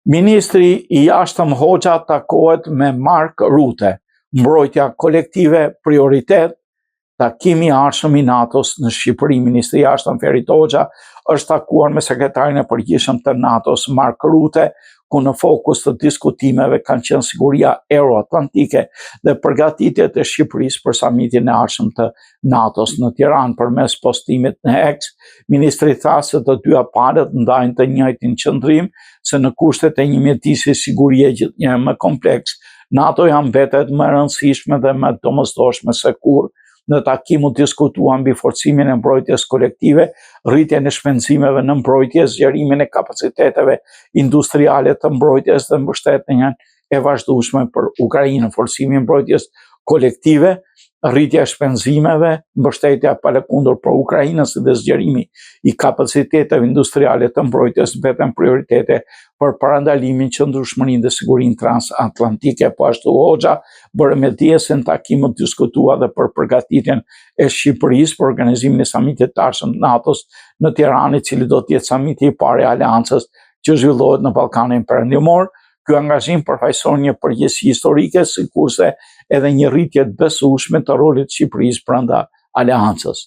Ministri I jashtëm Hoxha takohet me Mark Rutte. Mbrojtja kolektive prioritet. Takimi I ardhshëm I NATO-s në Shqipëri. Ministri I jashtëm Ferit Hoxha është takuar me sekretarin e përgjithshëm të NATO-s Mark Rutte, ku në fokus të diskutimeve kanë qenë siguria euroatlantike dhe përgatitjet e Shqipërisë për samitin e ardhshëm të NATO-s në Tiranë. Përmes postimit në X, ministri tha se të dyja palët ndajnë të njëjtin qëndrim se në kushtet e një mjedisi sigurie gjithnjë më kompleks, NATO janë mbetet më e rëndësishme dhe më domosdoshme se kurrë. Në takim u diskutua mbi forcimin e mbrojtjes kolektive, rritjen e shpenzimeve në mbrojtje, zgjerimin e kapaciteteve industriale të mbrojtjes dhe mbështetjen e vazhdueshme për Ukrainën. Forcimi I mbrojtjes kolektive, rritja e shpenzimeve, mbështetja pa lëkundur për Ukrainës dhe zgjerimi I kapaciteteve industriale të mbrojtjes mbeten prioritete për parandalimin, qëndrueshmërinë dhe sigurinë transatlantike. Po ashtu Hoxha bëri me dije se në takim u diskutua dhe për përgatitjen e Shqipërisë për organizimin e samitit të ardhshëm të NATO-s në Tiranë, I cili do të jetë samiti I parë I aleancës që zhvillohet në Ballkanin Perëndimor. Ky angazhim përfaqëson një përgjegjësi historike, sikurse edhe një rritje të besueshme të rolit të Shqipërisë brenda aleancës.